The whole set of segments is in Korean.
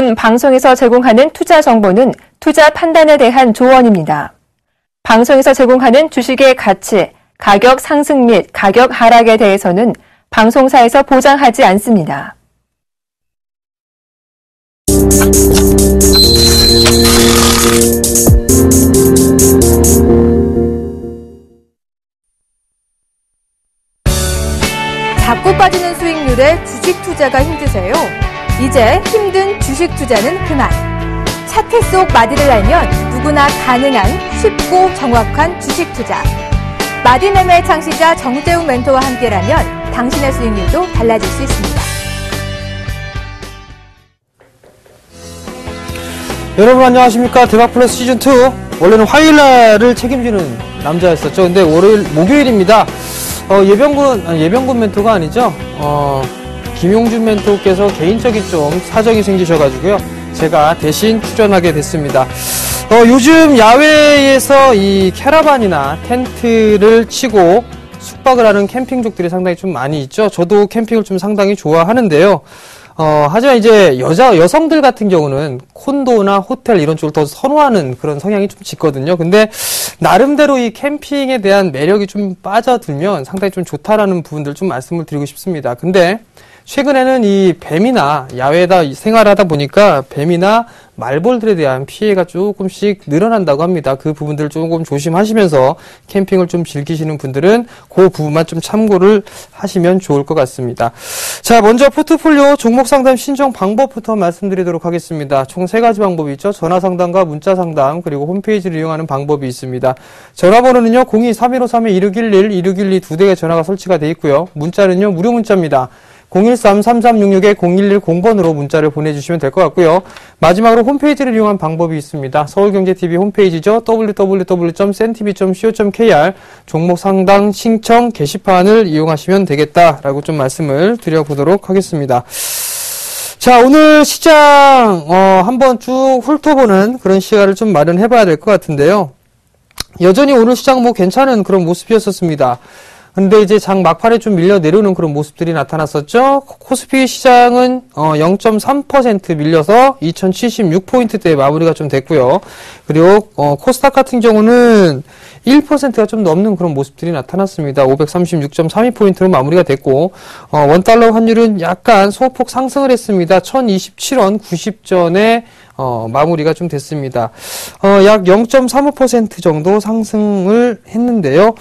본 방송에서 제공하는 투자 정보는 투자 판단에 대한 조언입니다. 방송에서 제공하는 주식의 가치, 가격 상승 및 가격 하락에 대해서는 방송사에서 보장하지 않습니다. 자꾸 빠지는 수익률에 주식 투자가 힘드세요? 이제 힘든 주식 투자는 그만. 차트 속 마디를 알면 누구나 가능한 쉽고 정확한 주식 투자. 마디매매 창시자 정재욱 멘토와 함께라면 당신의 수익률도 달라질 수 있습니다. 여러분 안녕하십니까. 대박플러스 시즌2. 원래는 화요일날을 책임지는 남자였었죠. 근데 목요일입니다. 예병군 멘토가 아니죠. 김용준 멘토께서 개인적인 좀 사정이 생기셔가지고요. 제가 대신 출연하게 됐습니다. 요즘 야외에서 이 캐러반이나 텐트를 치고 숙박을 하는 캠핑족들이 상당히 좀 많이 있죠. 저도 캠핑을 좀 상당히 좋아하는데요. 하지만 이제 여성들 같은 경우는 콘도나 호텔 이런 쪽을 더 선호하는 그런 성향이 좀 짙거든요. 근데 나름대로 이 캠핑에 대한 매력이 좀 빠져들면 상당히 좀 좋다라는 부분들 좀 말씀을 드리고 싶습니다. 근데 최근에는 이 뱀이나 야외에다 생활하다 보니까 뱀이나 말벌들에 대한 피해가 조금씩 늘어난다고 합니다. 그 부분들 조금 조심하시면서 캠핑을 좀 즐기시는 분들은 그 부분만 좀 참고를 하시면 좋을 것 같습니다. 자, 먼저 포트폴리오 종목 상담 신청 방법부터 말씀드리도록 하겠습니다. 총 3가지 방법이 있죠. 전화 상담과 문자 상담, 그리고 홈페이지를 이용하는 방법이 있습니다. 전화번호는요, 02-3153-2611, 2612 2대의 전화가 설치가 되어 있고요. 문자는요, 무료 문자입니다. 013-3366-0110번으로 문자를 보내주시면 될 것 같고요. 마지막으로 홈페이지를 이용한 방법이 있습니다. 서울경제TV 홈페이지죠. www.cntv.co.kr 종목 상담 신청 게시판을 이용하시면 되겠다라고 좀 말씀을 드려보도록 하겠습니다. 자, 오늘 시장 한번 쭉 훑어보는 그런 시간을 좀 마련해봐야 될 것 같은데요. 여전히 오늘 시장 괜찮은 그런 모습이었었습니다. 근데 이제 장 막판에 좀 밀려 내려오는 그런 모습들이 나타났었죠. 코스피 시장은 0.3% 밀려서 2076포인트대에 마무리가 좀 됐고요. 그리고 코스닥 같은 경우는 1%가 좀 넘는 그런 모습들이 나타났습니다. 536.32포인트로 마무리가 됐고, 원달러 환율은 약간 소폭 상승을 했습니다. 1027원 90전에 마무리가 좀 됐습니다. 약 0.35% 정도 상승을 했는데요.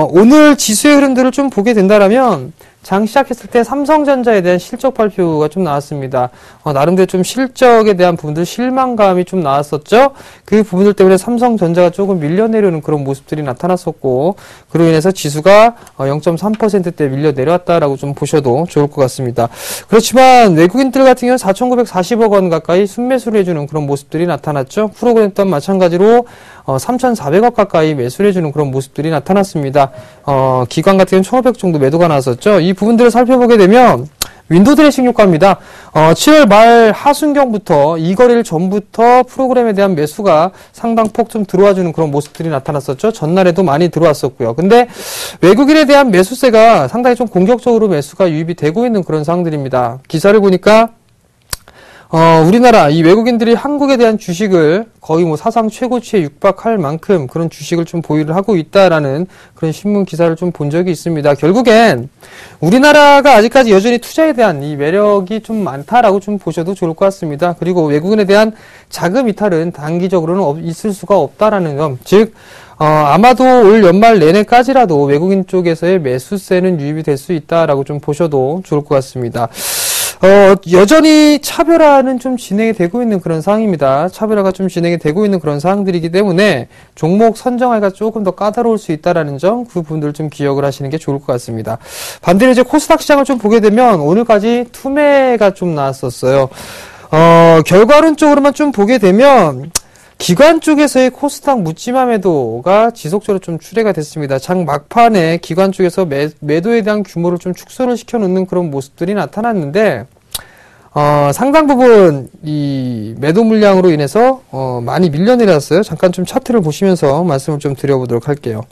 오늘 지수의 흐름들을 좀 보게 된다라면, 장 시작했을 때 삼성전자에 대한 실적 발표가 좀 나왔습니다. 나름대로 좀 실적에 대한 부분들 실망감이 좀 나왔었죠. 그 부분들 때문에 삼성전자가 조금 밀려내려는 그런 모습들이 나타났었고, 그로 인해서 지수가 0.3%대 밀려 내려왔다라고 좀 보셔도 좋을 것 같습니다. 그렇지만 외국인들 같은 경우는 4,940억 원 가까이 순매수를 해주는 그런 모습들이 나타났죠. 프로그램 또한 마찬가지로 3,400억 가까이 매수를 해주는 그런 모습들이 나타났습니다. 기관 같은 경우는 1,500 정도 매도가 나왔었죠. 이 부분들을 살펴보게 되면 윈도우 드레싱 효과입니다. 7월 말 하순경부터 이 거래일 전부터 프로그램에 대한 매수가 상당폭 좀 들어와주는 그런 모습들이 나타났었죠. 전날에도 많이 들어왔었고요. 근데 외국인에 대한 매수세가 상당히 좀 공격적으로 매수가 유입이 되고 있는 그런 상황들입니다. 기사를 보니까 우리나라 이 외국인들이 한국에 대한 주식을 거의 사상 최고치에 육박할 만큼 그런 주식을 좀 보유를 하고 있다라는 그런 신문 기사를 좀 본 적이 있습니다. 결국엔 우리나라가 아직까지 여전히 투자에 대한 이 매력이 좀 많다라고 좀 보셔도 좋을 것 같습니다. 그리고 외국인에 대한 자금 이탈은 단기적으로는 있을 수가 없다라는 점, 즉 아마도 올 연말 내내까지라도 외국인 쪽에서의 매수세는 유입이 될 수 있다라고 좀 보셔도 좋을 것 같습니다. 여전히 차별화는 좀 진행이 되고 있는 그런 상황입니다. 차별화가 좀 진행이 되고 있는 그런 상황들이기 때문에 종목 선정하기가 조금 더 까다로울 수 있다라는 점, 그 부분들 좀 기억을 하시는 게 좋을 것 같습니다. 반대로 이제 코스닥 시장을 좀 보게 되면 오늘까지 투매가 좀 나왔었어요. 결과론적으로만 좀 보게 되면 기관 쪽에서의 코스닥 묻지마 매도가 지속적으로 좀 출회가 됐습니다. 장 막판에 기관 쪽에서 매도에 대한 규모를 좀 축소를 시켜놓는 그런 모습들이 나타났는데, 상당 부분 이 매도 물량으로 인해서 많이 밀려내렸어요. 잠깐 좀 차트를 보시면서 말씀을 좀 드려보도록 할게요.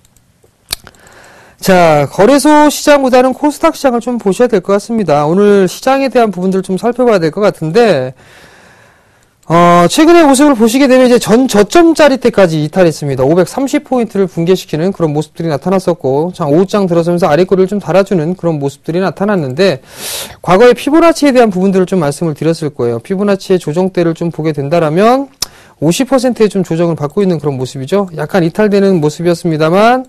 자, 거래소 시장보다는 코스닥 시장을 좀 보셔야 될 것 같습니다. 오늘 시장에 대한 부분들 좀 살펴봐야 될 것 같은데, 최근의 모습을 보시게 되면 이제 전 저점짜리 때까지 이탈했습니다. 530포인트를 붕괴시키는 그런 모습들이 나타났었고, 자, 5장 들어서면서 아래꼬리를 좀 달아주는 그런 모습들이 나타났는데, 과거에 피보나치에 대한 부분들을 좀 말씀을 드렸을 거예요. 피보나치의 조정대를 좀 보게 된다라면, 50%의 좀 조정을 받고 있는 그런 모습이죠. 약간 이탈되는 모습이었습니다만,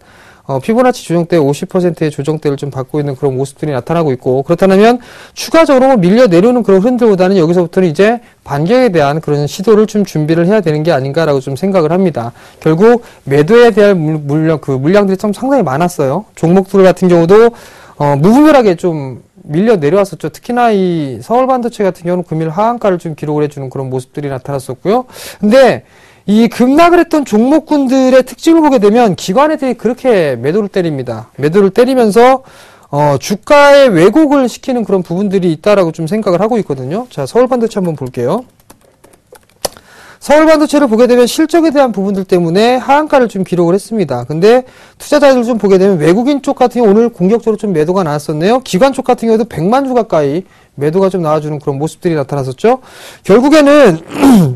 피보나치 조정대 50%의 조정대를 좀 받고 있는 그런 모습들이 나타나고 있고, 그렇다면 추가적으로 밀려 내려오는 그런 흐름들보다는 여기서부터는 이제 반격에 대한 그런 시도를 좀 준비를 해야 되는 게 아닌가라고 좀 생각을 합니다. 결국 매도에 대한 물량들이 좀 상당히 많았어요. 종목들 같은 경우도 무분별하게 좀 밀려 내려왔었죠. 특히나 이 서울반도체 같은 경우는 금일 하한가를 좀 기록을 해주는 그런 모습들이 나타났었고요. 근데 이 급락을 했던 종목군들의 특징을 보게 되면 기관애들이 그렇게 매도를 때립니다. 매도를 때리면서 주가의 왜곡을 시키는 그런 부분들이 있다라고 좀 생각을 하고 있거든요. 자, 서울반도체 한번 볼게요. 서울반도체를 보게 되면 실적에 대한 부분들 때문에 하한가를 좀 기록을 했습니다. 근데 투자자들 좀 보게 되면 외국인 쪽 같은 경우 오늘 공격적으로 좀 매도가 나왔었네요. 기관 쪽 같은 경우도 100만 주 가까이 매도가 좀 나와주는 그런 모습들이 나타났었죠. 결국에는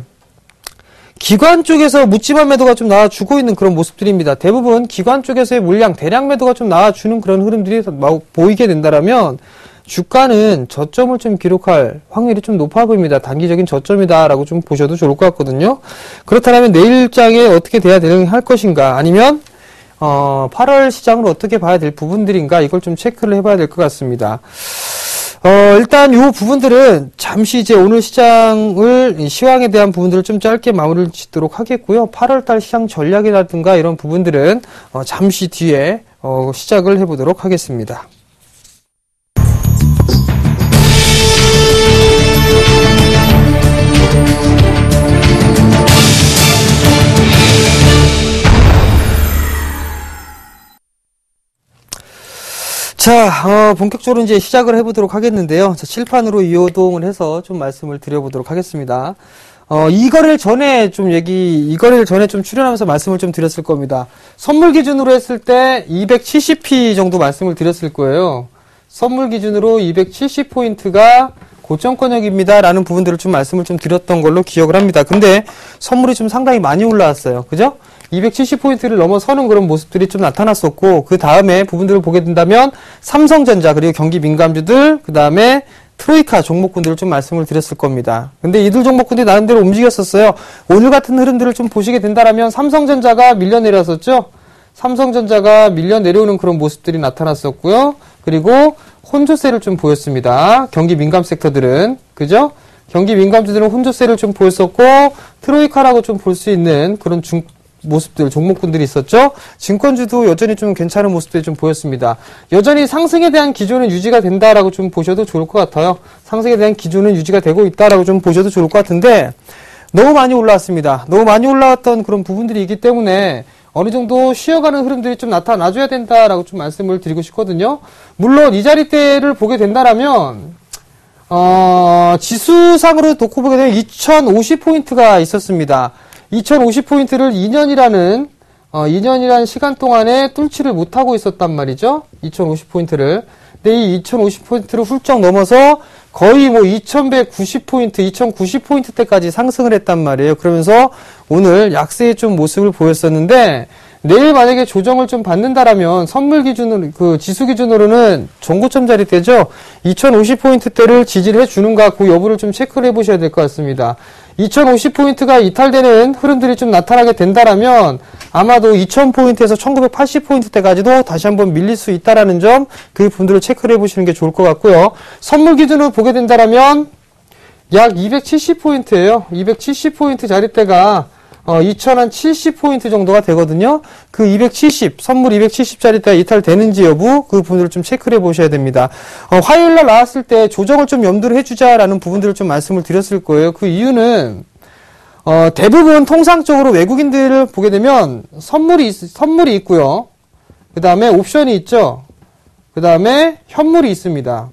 기관 쪽에서 묻지마 매도가 좀 나와주고 있는 그런 모습들입니다. 대부분 기관 쪽에서의 물량, 대량 매도가 좀 나와주는 그런 흐름들이 보이게 된다라면 주가는 저점을 좀 기록할 확률이 좀 높아 보입니다. 단기적인 저점이다라고 좀 보셔도 좋을 것 같거든요. 그렇다면 내일장에 어떻게 돼야 할 것인가, 아니면 8월 시장을 어떻게 봐야 될 부분들인가, 이걸 좀 체크를 해봐야 될 것 같습니다. 일단 요 부분들은 잠시 이제 오늘 시황에 대한 부분들을 좀 짧게 마무리를 짓도록 하겠고요. 8월달 시장 전략이라든가 이런 부분들은 잠시 뒤에 시작을 해보도록 하겠습니다. 자, 본격적으로 이제 시작을 해보도록 하겠는데요. 자, 칠판으로 이어동을 해서 좀 말씀을 드려보도록 하겠습니다. 이 거래를 전에 좀 출연하면서 말씀을 좀 드렸을 겁니다. 선물 기준으로 했을 때 270p 정도 말씀을 드렸을 거예요. 선물 기준으로 270포인트가 고점권역입니다. 라는 부분들을 좀 말씀을 좀 드렸던 걸로 기억을 합니다. 근데 선물이 좀 상당히 많이 올라왔어요. 그죠? 270포인트를 넘어서는 그런 모습들이 좀 나타났었고, 그 다음에 부분들을 보게 된다면 삼성전자, 그리고 경기 민감주들, 그 다음에 트로이카 종목군들을 좀 말씀을 드렸을 겁니다. 근데 이들 종목군들이 나름대로 움직였었어요. 오늘 같은 흐름들을 좀 보시게 된다면 삼성전자가 밀려 내렸었죠. 삼성전자가 밀려 내려오는 그런 모습들이 나타났었고요. 그리고 혼조세를 좀 보였습니다. 경기 민감 섹터들은, 그죠? 경기 민감주들은 혼조세를 좀 보였었고, 트로이카라고 좀 볼 수 있는 그런 모습들, 종목군들이 있었죠. 증권주도 여전히 좀 괜찮은 모습들이 좀 보였습니다. 여전히 상승에 대한 기조는 유지가 된다라고 좀 보셔도 좋을 것 같아요. 상승에 대한 기조는 유지가 되고 있다라고 좀 보셔도 좋을 것 같은데, 너무 많이 올라왔습니다. 너무 많이 올라왔던 그런 부분들이 있기 때문에 어느 정도 쉬어가는 흐름들이 좀 나타나줘야 된다라고 좀 말씀을 드리고 싶거든요. 물론 이 자리대를 보게 된다라면 지수상으로 놓고 보게 되면 2050포인트가 있었습니다. 2050포인트를 2년이라는 시간 동안에 뚫지를 못하고 있었단 말이죠. 2050포인트를. 근데 이 2050포인트를 훌쩍 넘어서 거의 2190포인트, 2090포인트 때까지 상승을 했단 말이에요. 그러면서 오늘 약세의 좀 모습을 보였었는데, 내일 만약에 조정을 좀 받는다라면 선물 기준으로, 지수 기준으로는 전고점 자리대죠. 2050포인트대를 지지를 해주는가, 그 여부를 좀 체크를 해보셔야 될 것 같습니다. 2050포인트가 이탈되는 흐름들이 좀 나타나게 된다라면 아마도 2000포인트에서 1980포인트대까지도 다시 한번 밀릴 수 있다라는 점, 그 부분들을 체크를 해보시는 게 좋을 것 같고요. 선물 기준으로 보게 된다라면 약 270포인트예요. 270포인트 자리대가 2070포인트 정도가 되거든요. 그 270, 선물 270짜리대가 이탈되는지 여부, 그 부분들을 좀 체크를 해보셔야 됩니다. 화요일날 나왔을 때 조정을 좀 염두를 해주자라는 부분들을 좀 말씀을 드렸을 거예요. 그 이유는, 대부분 통상적으로 외국인들을 보게 되면 선물이 있고요. 그 다음에 옵션이 있죠. 그 다음에 현물이 있습니다.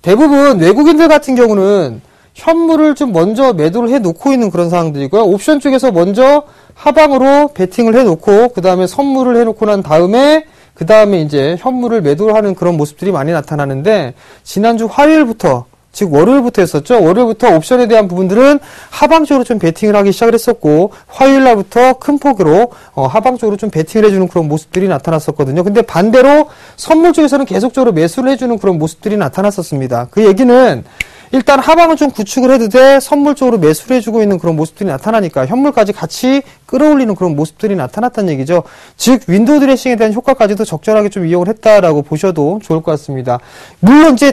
대부분 외국인들 같은 경우는 현물을 좀 먼저 매도를 해놓고 있는 그런 상황들이고요. 옵션 쪽에서 먼저 하방으로 베팅을 해놓고, 그 다음에 선물을 해놓고 난 다음에, 그 다음에 이제 현물을 매도를 하는 그런 모습들이 많이 나타나는데, 지난주 화요일부터 즉 월요일부터였었죠. 월요일부터 옵션에 대한 부분들은 하방적으로 좀 베팅을 하기 시작을 했었고 화요일 날부터 큰 폭으로 하방적으로 좀 베팅을 해주는 그런 모습들이 나타났었거든요. 근데 반대로 선물 쪽에서는 계속적으로 매수를 해주는 그런 모습들이 나타났었습니다. 그 얘기는 일단 하방은 좀 구축을 해도 돼 선물 쪽으로 매수를 해주고 있는 그런 모습들이 나타나니까 현물까지 같이 끌어올리는 그런 모습들이 나타났다는 얘기죠. 즉 윈도우 드레싱에 대한 효과까지도 적절하게 좀 이용을 했다라고 보셔도 좋을 것 같습니다. 물론 이제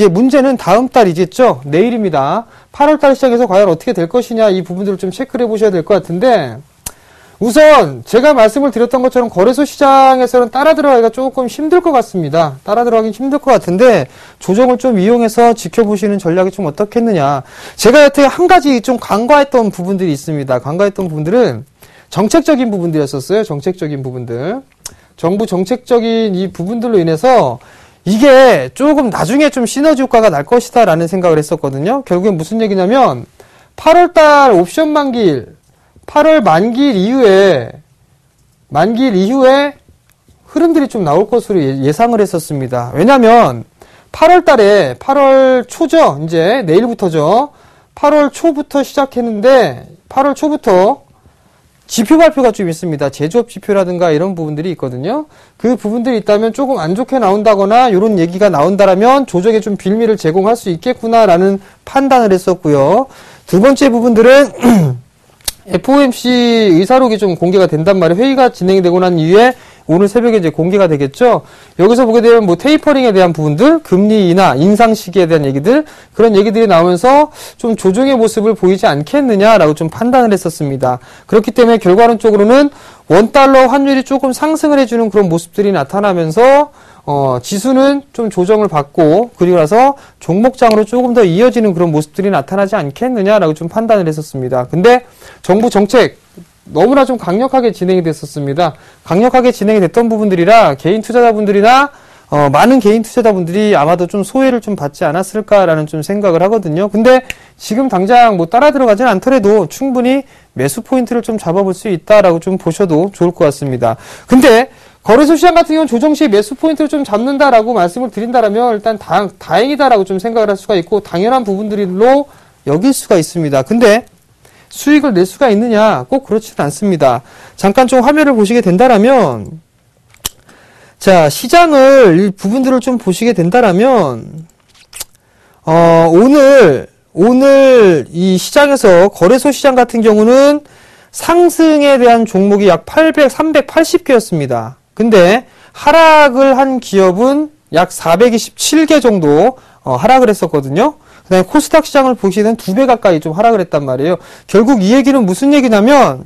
문제는 다음 달이겠죠. 내일입니다. 8월달 시작해서 과연 어떻게 될 것이냐 이 부분들을 좀 체크를 해보셔야 될 것 같은데 우선 제가 말씀을 드렸던 것처럼 거래소 시장에서는 따라 들어가기가 조금 힘들 것 같습니다. 따라 들어가긴 힘들 것 같은데 조정을 좀 이용해서 지켜보시는 전략이 좀 어떻겠느냐. 제가 여태 한 가지 좀 간과했던 부분들이 있습니다. 간과했던 부분들은 정책적인 부분들이었었어요. 정책적인 부분들. 정부 정책적인 이 부분들로 인해서 이게 조금 나중에 좀 시너지 효과가 날 것이다 라는 생각을 했었거든요. 결국엔 무슨 얘기냐면 8월달 옵션 만기일 8월 만기일 이후에 흐름들이 좀 나올 것으로 예상을 했었습니다. 왜냐면 8월 달에 8월 초죠. 이제 내일부터죠. 8월 초부터 시작했는데 8월 초부터 지표 발표가 좀 있습니다. 제조업 지표라든가 이런 부분들이 있거든요. 그 부분들이 있다면 조금 안 좋게 나온다거나 이런 얘기가 나온다라면 조정에 좀 빌미를 제공할 수 있겠구나라는 판단을 했었고요. 두 번째 부분들은 FOMC 의사록이 좀 공개가 된단 말이에요. 회의가 진행이 되고 난 이후에 오늘 새벽에 이제 공개가 되겠죠. 여기서 보게 되면 뭐 테이퍼링에 대한 부분들, 금리 인하, 인상 시기에 대한 얘기들, 그런 얘기들이 나오면서 좀 조정의 모습을 보이지 않겠느냐라고 좀 판단을 했었습니다. 그렇기 때문에 결과론적으로는 원달러 환율이 조금 상승을 해주는 그런 모습들이 나타나면서 지수는 좀 조정을 받고 그리고 나서 종목장으로 조금 더 이어지는 그런 모습들이 나타나지 않겠느냐라고 좀 판단을 했었습니다. 근데 정부 정책 너무나 좀 강력하게 진행이 됐었습니다. 강력하게 진행이 됐던 부분들이라 개인 투자자분들이나 많은 개인 투자자분들이 아마도 좀 소외를 좀 받지 않았을까라는 좀 생각을 하거든요. 근데 지금 당장 뭐 따라 들어가진 않더라도 충분히 매수 포인트를 좀 잡아볼 수 있다라고 좀 보셔도 좋을 것 같습니다. 근데 거래소 시장 같은 경우는 조정 시에 매수 포인트를 좀 잡는다라고 말씀을 드린다라면 일단 다행이다라고 좀 생각을 할 수가 있고 당연한 부분들로 여길 수가 있습니다. 근데 수익을 낼 수가 있느냐? 꼭 그렇지는 않습니다. 잠깐 좀 화면을 보시게 된다라면 자, 시장을 이 부분들을 좀 보시게 된다라면 오늘 이 시장에서 거래소 시장 같은 경우는 상승에 대한 종목이 약 380개였습니다. 근데 하락을 한 기업은 약 427개 정도 하락을 했었거든요. 그 다음에 코스닥 시장을 보시게 되면 2배 가까이 좀 하락을 했단 말이에요. 결국 이 얘기는 무슨 얘기냐면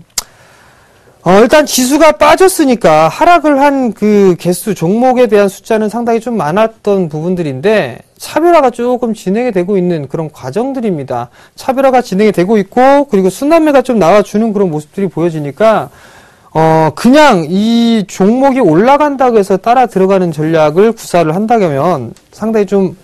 일단 지수가 빠졌으니까 하락을 한 그 개수 종목에 대한 숫자는 상당히 좀 많았던 부분들인데 차별화가 조금 진행이 되고 있는 그런 과정들입니다. 차별화가 진행이 되고 있고 그리고 순환매가 좀 나와주는 그런 모습들이 보여지니까 그냥 이 종목이 올라간다고 해서 따라 들어가는 전략을 구사를 한다면 상당히 좀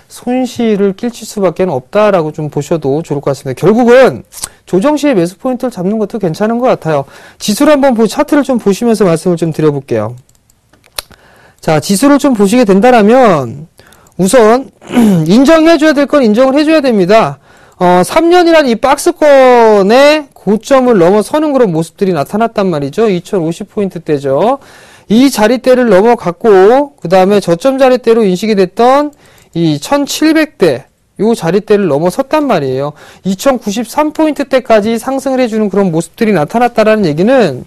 손실을 끼칠 수밖에 없다라고 좀 보셔도 좋을 것 같습니다. 결국은 조정 시에 매수 포인트를 잡는 것도 괜찮은 것 같아요. 지수를 한번 차트를 좀 보시면서 말씀을 좀 드려볼게요. 자, 지수를 좀 보시게 된다면 우선 인정해줘야 될 건 인정을 해줘야 됩니다. 3년이란 이 박스권의 고점을 넘어서는 그런 모습들이 나타났단 말이죠. 2050포인트대죠. 이 자리대를 넘어갔고 그 다음에 저점 자리대로 인식이 됐던 이 1700대 요 자리대를 넘어섰단 말이에요. 2093포인트대까지 상승을 해주는 그런 모습들이 나타났다라는 얘기는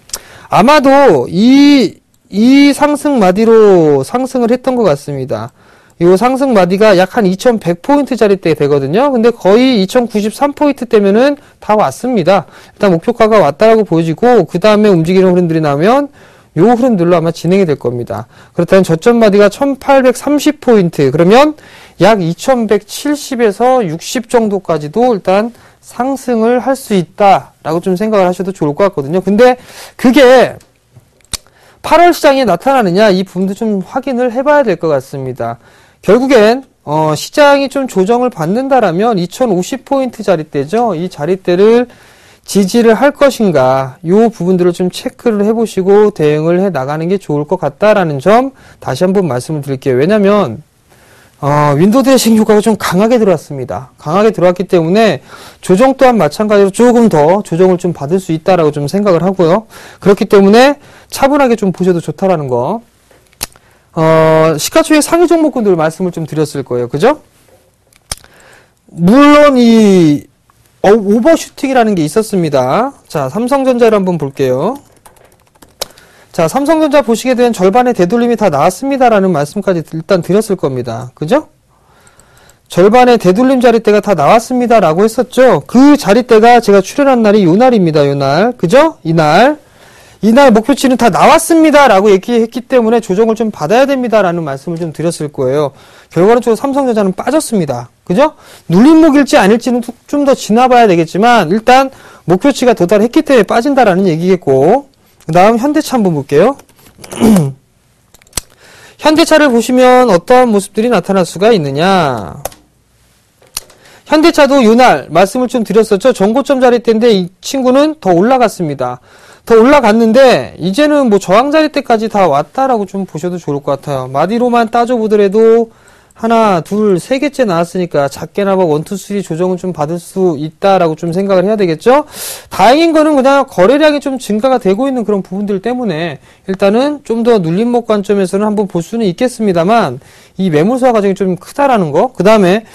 아마도 이 상승 마디로 상승을 했던 것 같습니다. 요 상승 마디가 약 한 2100포인트 자리대 되거든요. 근데 거의 2093포인트 대면은 다 왔습니다. 일단 목표가가 왔다라고 보여지고 그 다음에 움직이는 흐름들이 나오면 요 흐름들로 아마 진행이 될 겁니다. 그렇다면 저점 마디가 1830포인트 그러면 약 2170에서 60 정도까지도 일단 상승을 할 수 있다라고 좀 생각을 하셔도 좋을 것 같거든요. 근데 그게 8월 시장에 나타나느냐 이 부분도 좀 확인을 해봐야 될 것 같습니다. 결국엔 시장이 좀 조정을 받는다라면 2050포인트 자리대죠. 이 자리대를 지지를 할 것인가 이 부분들을 좀 체크를 해보시고 대응을 해 나가는 게 좋을 것 같다라는 점 다시 한번 말씀을 드릴게요. 왜냐하면 윈도우 드레싱 효과가 좀 강하게 들어왔습니다. 강하게 들어왔기 때문에 조정 또한 마찬가지로 조금 더 조정을 좀 받을 수 있다라고 좀 생각을 하고요. 그렇기 때문에 차분하게 좀 보셔도 좋다라는 거. 시가총액 상위 종목군들 말씀을 좀 드렸을 거예요. 그죠? 물론 오버슈팅이라는 게 있었습니다. 자, 삼성전자를 한번 볼게요. 자, 삼성전자 보시게 되면 절반의 되돌림이 다 나왔습니다라는 말씀까지 일단 드렸을 겁니다. 그죠? 절반의 되돌림 자리대가 다 나왔습니다라고 했었죠. 그 자리대가 제가 출연한 날이 요 날입니다. 요 날. 그죠? 이날 목표치는 다 나왔습니다라고 얘기했기 때문에 조정을 좀 받아야 됩니다라는 말씀을 좀 드렸을 거예요. 결과적으로 삼성전자는 빠졌습니다. 그죠? 눌림목일지 아닐지는 좀 더 지나봐야 되겠지만 일단 목표치가 도달했기 때문에 빠진다라는 얘기겠고, 그 다음 현대차 한번 볼게요. 현대차를 보시면 어떤 모습들이 나타날 수가 있느냐. 현대차도 요날 말씀을 좀 드렸었죠. 전고점 자리대인데 이 친구는 더 올라갔습니다. 더 올라갔는데 이제는 뭐 저항 자리대까지 다 왔다라고 좀 보셔도 좋을 것 같아요. 마디로만 따져보더라도 하나, 둘, 세 개째 나왔으니까 작게나마 1, 2, 3 조정은 좀 받을 수 있다라고 좀 생각을 해야 되겠죠? 다행인 거는 그냥 거래량이 좀 증가가 되고 있는 그런 부분들 때문에 일단은 좀 더 눌림목 관점에서는 한번 볼 수는 있겠습니다만 이 매물수화 과정이 좀 크다라는 거. 그 다음에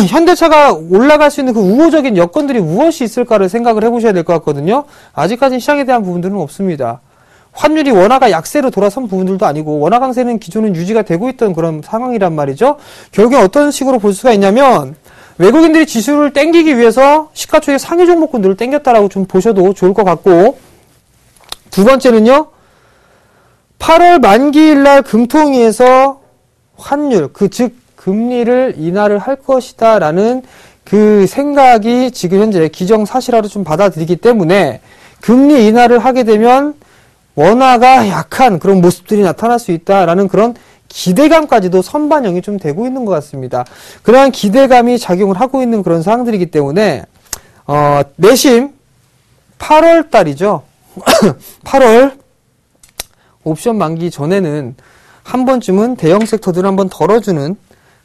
현대차가 올라갈 수 있는 그 우호적인 여건들이 무엇이 있을까를 생각을 해보셔야 될 것 같거든요. 아직까지는 시장에 대한 부분들은 없습니다. 환율이 원화가 약세로 돌아선 부분들도 아니고 원화 강세는 기존은 유지가 되고 있던 그런 상황이란 말이죠. 결국에 어떤 식으로 볼 수가 있냐면 외국인들이 지수를 땡기기 위해서 시가총액 상위 종목군들을 땡겼다라고 좀 보셔도 좋을 것 같고, 두 번째는요. 8월 만기일 날 금통위에서 환율, 즉 금리를 인하를 할 것이다 라는 그 생각이 지금 현재 기정사실화로 좀 받아들이기 때문에 금리 인하를 하게 되면 원화가 약한 그런 모습들이 나타날 수 있다라는 그런 기대감까지도 선반영이 좀 되고 있는 것 같습니다. 그러한 기대감이 작용을 하고 있는 그런 상황들이기 때문에 내심 8월 달이죠. 8월 옵션 만기 전에는 한 번쯤은 대형 섹터들을 한번 덜어주는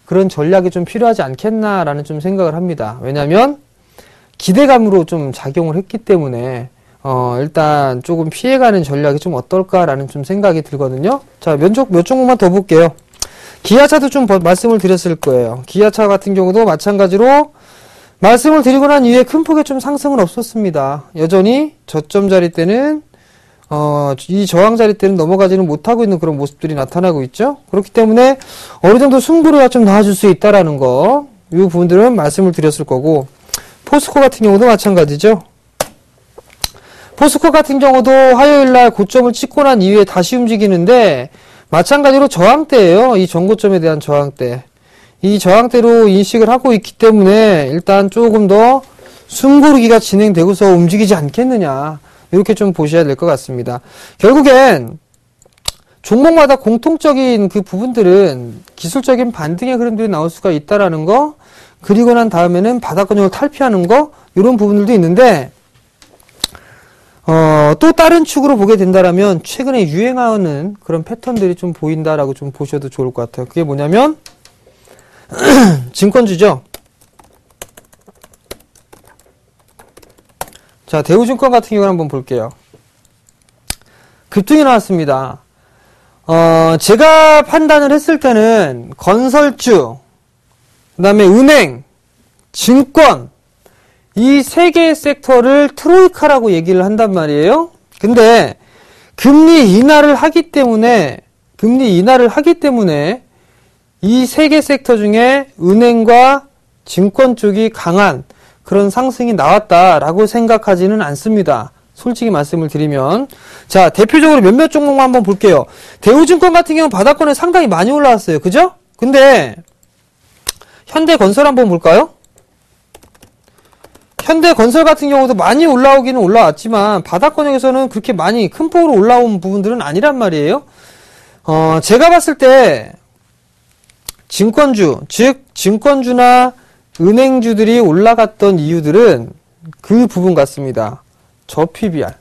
그런 전략이 좀 필요하지 않겠나라는 좀 생각을 합니다. 왜냐하면 기대감으로 좀 작용을 했기 때문에 일단 조금 피해가는 전략이 좀 어떨까라는 좀 생각이 들거든요. 자, 몇 종목만 더 볼게요. 기아차도 좀 말씀을 드렸을 거예요. 기아차 같은 경우도 마찬가지로 말씀을 드리고 난 이후에 큰 폭의 좀 상승은 없었습니다. 여전히 저점 자리 때는 이 저항 자리 때는 넘어가지는 못하고 있는 그런 모습들이 나타나고 있죠. 그렇기 때문에 어느 정도 승부가 좀 나와줄 수 있다라는 거, 이 부분들은 말씀을 드렸을 거고, 포스코 같은 경우도 마찬가지죠. 포스코 같은 경우도 화요일날 고점을 찍고 난 이후에 다시 움직이는데 마찬가지로 저항대예요. 이 전고점에 대한 저항대. 이 저항대로 인식을 하고 있기 때문에 일단 조금 더 숨고르기가 진행되고서 움직이지 않겠느냐. 이렇게 좀 보셔야 될 것 같습니다. 결국엔 종목마다 공통적인 그 부분들은 기술적인 반등의 흐름들이 나올 수가 있다라는 거, 그리고 난 다음에는 바닥권역을 탈피하는 거, 이런 부분들도 있는데 또 다른 축으로 보게 된다라면 최근에 유행하는 그런 패턴들이 좀 보인다라고 좀 보셔도 좋을 것 같아요. 그게 뭐냐면 증권주죠. 자, 대우증권 같은 경우는 한번 볼게요. 급등이 나왔습니다. 제가 판단을 했을 때는 건설주, 그 다음에 은행, 증권, 이 세 개의 섹터를 트로이카라고 얘기를 한단 말이에요. 근데 금리 인하를 하기 때문에 이 세 개 섹터 중에 은행과 증권 쪽이 강한 그런 상승이 나왔다라고 생각하지는 않습니다. 솔직히 말씀을 드리면. 자, 대표적으로 몇몇 종목만 한번 볼게요. 대우증권 같은 경우는 바닥권에 상당히 많이 올라왔어요. 그죠? 근데 현대건설 한번 볼까요? 현대건설 같은 경우도 많이 올라오기는 올라왔지만 바닥권역에서는 그렇게 많이 큰 폭으로 올라온 부분들은 아니란 말이에요. 제가 봤을 때 증권주, 즉 증권주나 은행주들이 올라갔던 이유들은 그 부분 같습니다. 저 PBR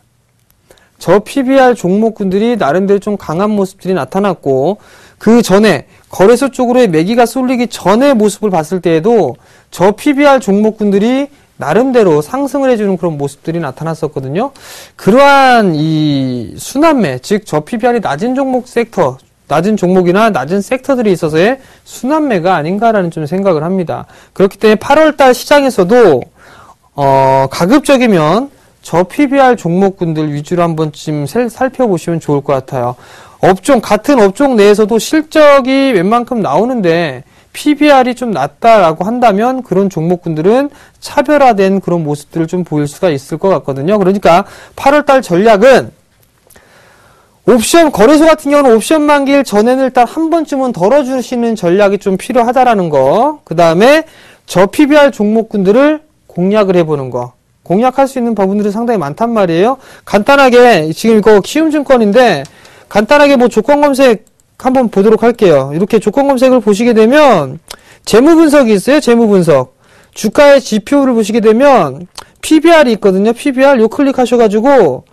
종목군들이 나름대로 좀 강한 모습들이 나타났고, 그 전에 거래소 쪽으로의 매기가 쏠리기 전의 모습을 봤을 때에도 저 PBR 종목군들이 나름대로 상승을 해주는 그런 모습들이 나타났었거든요. 그러한 이 순환매, 즉 저 PBR이 낮은 종목 섹터, 낮은 종목이나 낮은 섹터들이 있어서의 순환매가 아닌가라는 좀 생각을 합니다. 그렇기 때문에 8월달 시장에서도 가급적이면 저 PBR 종목군들 위주로 한 번쯤 살펴보시면 좋을 것 같아요. 같은 업종 내에서도 실적이 웬만큼 나오는데 PBR이 좀 낮다라고 한다면 그런 종목군들은 차별화된 그런 모습들을 좀 보일 수가 있을 것 같거든요. 그러니까 8월달 전략은 옵션, 거래소 같은 경우는 옵션 만기일 전에는 일단 한 번쯤은 덜어주시는 전략이 좀 필요하다라는 거. 그 다음에 저 PBR 종목군들을 공략을 해보는 거. 공략할 수 있는 부분들이 상당히 많단 말이에요. 간단하게, 지금 이거 키움증권인데, 간단하게 뭐 조건 검색 한번 보도록 할게요. 이렇게 조건 검색을 보시게 되면, 재무 분석이 있어요, 재무 분석. 주가의 지표를 보시게 되면, PBR이 있거든요, PBR. 요 클릭하셔가지고,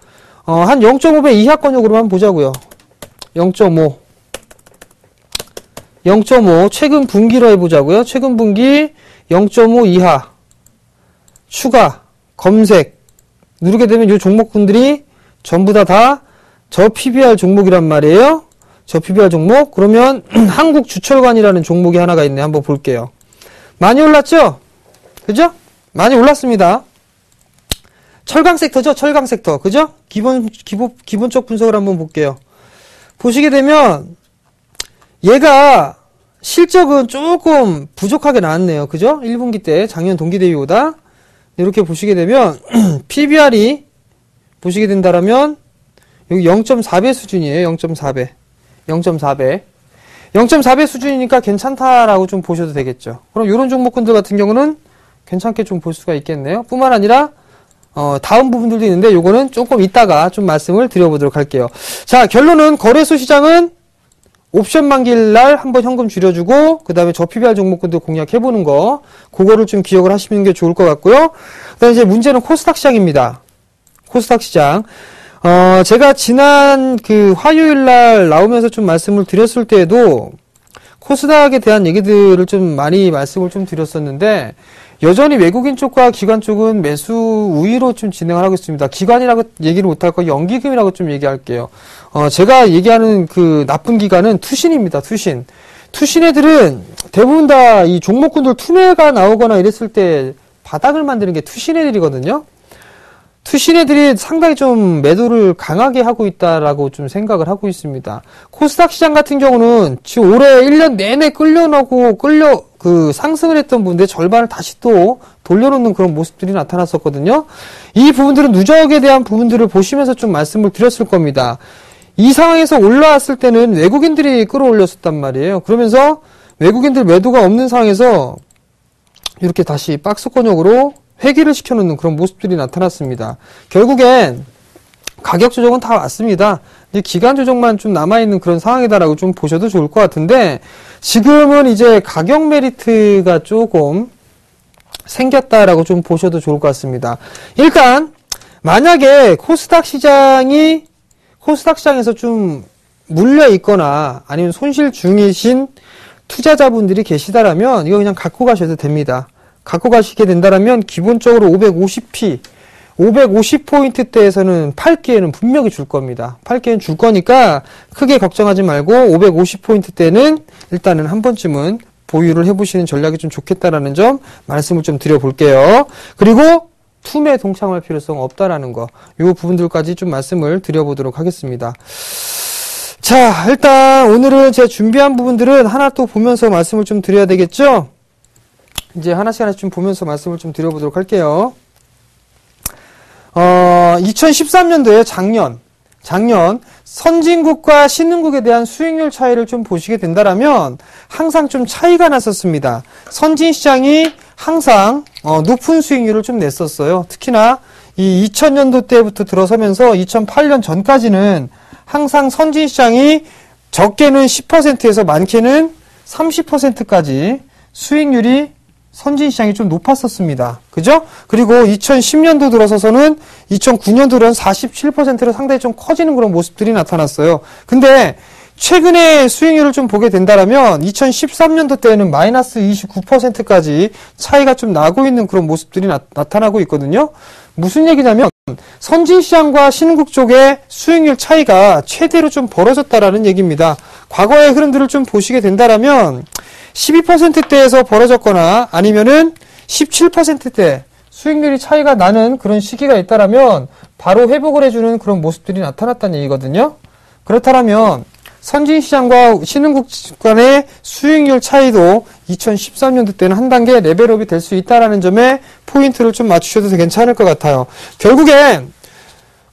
한 0.5배 이하권역으로 한번 보자고요. 0.5. 최근 분기로 해보자고요. 최근 분기 0.5 이하. 추가. 검색. 누르게 되면 이 종목군들이 전부 다 저 PBR 종목이란 말이에요. 저 PBR 종목. 그러면 한국주철관이라는 종목이 하나가 있네. 한번 볼게요. 많이 올랐죠? 그죠? 많이 올랐습니다. 철강 섹터죠? 철강 섹터. 그죠? 기본적 분석을 한번 볼게요. 보시게 되면, 얘가 실적은 조금 부족하게 나왔네요. 그죠? 1분기 때 작년 동기 대비보다. 이렇게 보시게 되면, PBR이 보시게 된다라면, 여기 0.4배 수준이에요. 0.4배. 0.4배 수준이니까 괜찮다라고 좀 보셔도 되겠죠. 그럼 이런 종목군들 같은 경우는 괜찮게 좀 볼 수가 있겠네요. 뿐만 아니라, 다음 부분들도 있는데 요거는 조금 이따가 좀 말씀을 드려보도록 할게요. 자, 결론은 거래소 시장은 옵션 만기일 날 한번 현금 줄여주고 그 다음에 저 PBR 종목군들 공략해보는 거 그거를 좀 기억을 하시는 게 좋을 것 같고요. 그 다음에 이제 문제는 코스닥 시장입니다. 코스닥 시장. 제가 지난 그 화요일 날 나오면서 좀 말씀을 드렸을 때에도 코스닥에 대한 얘기들을 좀 많이 말씀을 좀 드렸었는데 여전히 외국인 쪽과 기관 쪽은 매수 우위로 좀 진행을 하고 있습니다. 기관이라고 얘기를 못할거 연기금이라고 좀 얘기할게요. 제가 얘기하는 그 나쁜 기관은 투신입니다. 투신 애들은 대부분 다 이 종목군들 투매가 나오거나 이랬을 때 바닥을 만드는 게 투신 애들이거든요. 투신 애들이 상당히 좀 매도를 강하게 하고 있다라고 좀 생각을 하고 있습니다. 코스닥 시장 같은 경우는 지금 올해 1년 내내 상승을 했던 분들 절반을 다시 또 돌려놓는 그런 모습들이 나타났었거든요. 이 부분들은 누적에 대한 부분들을 보시면서 좀 말씀을 드렸을 겁니다. 이 상황에서 올라왔을 때는 외국인들이 끌어올렸었단 말이에요. 그러면서 외국인들 매도가 없는 상황에서 이렇게 다시 박스권역으로 회귀를 시켜놓는 그런 모습들이 나타났습니다. 결국엔 가격 조정은 다 왔습니다. 이제 기간 조정만 좀 남아있는 그런 상황이다라고 좀 보셔도 좋을 것 같은데 지금은 이제 가격 메리트가 조금 생겼다라고 좀 보셔도 좋을 것 같습니다. 일단 만약에 코스닥 시장에서 좀 물려 있거나 아니면 손실 중이신 투자자분들이 계시다라면 이거 그냥 갖고 가셔도 됩니다. 갖고 가시게 된다면 기본적으로 550포인트대에서는 팔기에는 분명히 줄 겁니다. 팔기에는 줄 거니까 크게 걱정하지 말고 550포인트대는 일단은 한 번쯤은 보유를 해보시는 전략이 좀 좋겠다라는 점 말씀을 좀 드려볼게요. 그리고 투매 동참할 필요성 없다라는 거, 이 부분들까지 좀 말씀을 드려보도록 하겠습니다. 자, 일단 오늘은 제가 준비한 부분들은 하나 또 보면서 말씀을 좀 드려야 되겠죠? 이제 하나씩 좀 보면서 말씀을 좀 드려보도록 할게요. 2013년도에 작년 선진국과 신흥국에 대한 수익률 차이를 좀 보시게 된다면 항상 좀 차이가 났었습니다. 선진 시장이 항상 높은 수익률을 좀 냈었어요. 특히나 이 2000년도 때부터 들어서면서 2008년 전까지는 항상 선진 시장이 적게는 10%에서 많게는 30%까지 수익률이 선진 시장이 좀 높았었습니다. 그죠? 그리고 2010년도 들어서서는 2009년도는 47%로 상당히 좀 커지는 그런 모습들이 나타났어요. 근데 최근에 수익률을 좀 보게 된다라면 2013년도 때는 마이너스 29%까지 차이가 좀 나고 있는 그런 모습들이 나타나고 있거든요. 무슨 얘기냐면 선진시장과 신흥국 쪽의 수익률 차이가 최대로 좀 벌어졌다라는 얘기입니다. 과거의 흐름들을 좀 보시게 된다라면 12%대에서 벌어졌거나 아니면은 17%대 수익률이 차이가 나는 그런 시기가 있다라면 바로 회복을 해주는 그런 모습들이 나타났다는 얘기거든요. 그렇다면 선진시장과 신흥국 간의 수익률 차이도 2013년도 때는 한 단계 레벨업이 될 수 있다는 점에 포인트를 좀 맞추셔도 괜찮을 것 같아요. 결국엔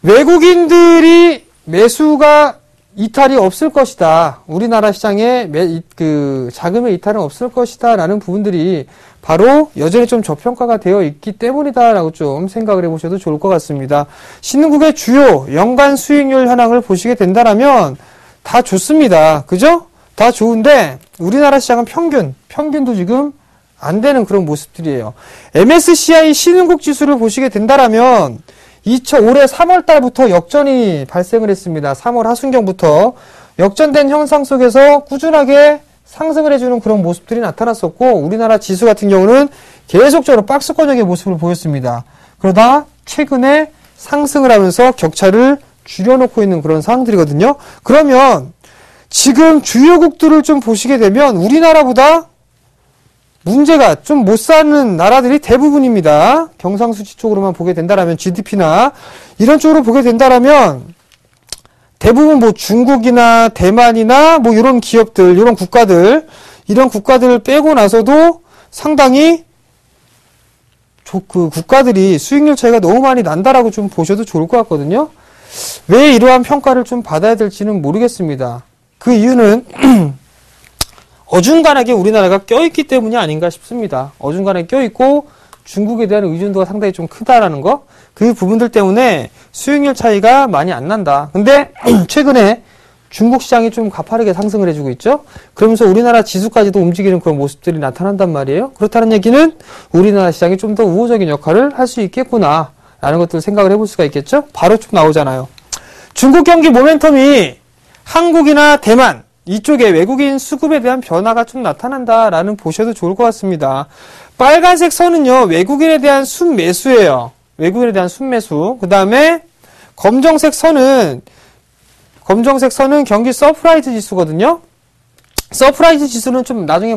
외국인들이 매수가 이탈이 없을 것이다. 우리나라 시장에 자금의 이탈은 없을 것이다. 라는 부분들이 바로 여전히 좀 저평가가 되어 있기 때문이다. 라고 좀 생각을 해보셔도 좋을 것 같습니다. 신흥국의 주요 연간 수익률 현황을 보시게 된다면 다 좋습니다. 그죠? 다 좋은데 우리나라 시장은 평균도 지금 안 되는 그런 모습들이에요. MSCI 신흥국 지수를 보시게 된다면 올해 3월 달부터 역전이 발생을 했습니다. 3월 하순경부터 역전된 현상 속에서 꾸준하게 상승을 해주는 그런 모습들이 나타났었고 우리나라 지수 같은 경우는 계속적으로 박스권형의 모습을 보였습니다. 그러다 최근에 상승을 하면서 격차를 줄여놓고 있는 그런 상황들이거든요. 그러면 지금 주요국들을 좀 보시게 되면 우리나라보다 문제가 좀 못 사는 나라들이 대부분입니다. 경상수지 쪽으로만 보게 된다면 GDP나 이런 쪽으로 보게 된다면 대부분 뭐 중국이나 대만이나 뭐 이런 기업들, 이런 국가들을 빼고 나서도 상당히 그 국가들이 수익률 차이가 너무 많이 난다라고 좀 보셔도 좋을 것 같거든요. 왜 이러한 평가를 좀 받아야 될지는 모르겠습니다. 그 이유는 어중간하게 우리나라가 껴있기 때문이 아닌가 싶습니다. 어중간하게 껴있고 중국에 대한 의존도가 상당히 좀 크다라는 거, 그 부분들 때문에 수익률 차이가 많이 안 난다. 근데 최근에 중국 시장이 좀 가파르게 상승을 해주고 있죠. 그러면서 우리나라 지수까지도 움직이는 그런 모습들이 나타난단 말이에요. 그렇다는 얘기는 우리나라 시장이 좀 더 우호적인 역할을 할 수 있겠구나 라는 것들을 생각을 해볼 수가 있겠죠. 바로 좀 나오잖아요. 중국 경기 모멘텀이 한국이나 대만 이쪽에 외국인 수급에 대한 변화가 좀 나타난다라는 보셔도 좋을 것 같습니다. 빨간색 선은요, 외국인에 대한 순매수예요. 외국인에 대한 순매수. 그 다음에 검정색 선은 경기 서프라이즈 지수거든요. 서프라이즈 지수는 좀 나중에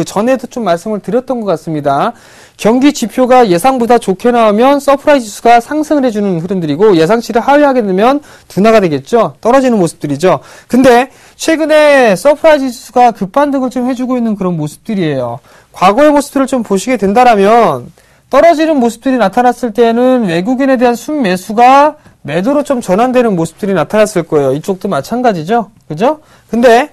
전에도 좀 말씀을 드렸던 것 같습니다. 경기 지표가 예상보다 좋게 나오면 서프라이즈 지수가 상승을 해주는 흐름들이고 예상치를 하회하게 되면 둔화가 되겠죠. 떨어지는 모습들이죠. 근데 최근에 서프라이즈 지수가 급반등을 좀 해주고 있는 그런 모습들이에요. 과거의 모습들을 좀 보시게 된다면 떨어지는 모습들이 나타났을 때는 외국인에 대한 순매수가 매도로 좀 전환되는 모습들이 나타났을 거예요. 이쪽도 마찬가지죠. 그죠? 근데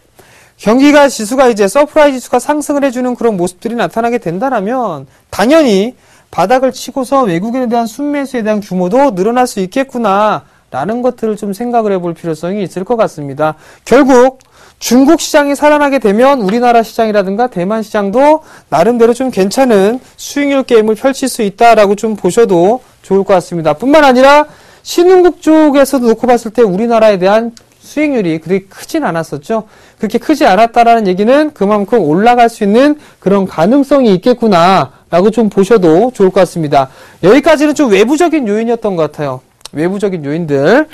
경기가 지수가 이제 서프라이즈 지수가 상승을 해주는 그런 모습들이 나타나게 된다면 당연히 바닥을 치고서 외국인에 대한 순매수에 대한 규모도 늘어날 수 있겠구나 라는 것들을 좀 생각을 해볼 필요성이 있을 것 같습니다. 결국 중국 시장이 살아나게 되면 우리나라 시장이라든가 대만 시장도 나름대로 좀 괜찮은 수익률 게임을 펼칠 수 있다라고 좀 보셔도 좋을 것 같습니다. 뿐만 아니라 신흥국 쪽에서도 놓고 봤을 때 우리나라에 대한 수익률이 그렇게 크진 않았었죠. 그렇게 크지 않았다라는 얘기는 그만큼 올라갈 수 있는 그런 가능성이 있겠구나라고 좀 보셔도 좋을 것 같습니다. 여기까지는 좀 외부적인 요인이었던 것 같아요. 외부적인 요인들.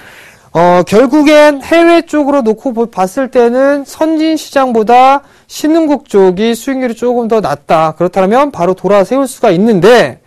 결국엔 해외 쪽으로 놓고 봤을 때는 선진 시장보다 신흥국 쪽이 수익률이 조금 더 낮다. 그렇다면 바로 돌아세울 수가 있는데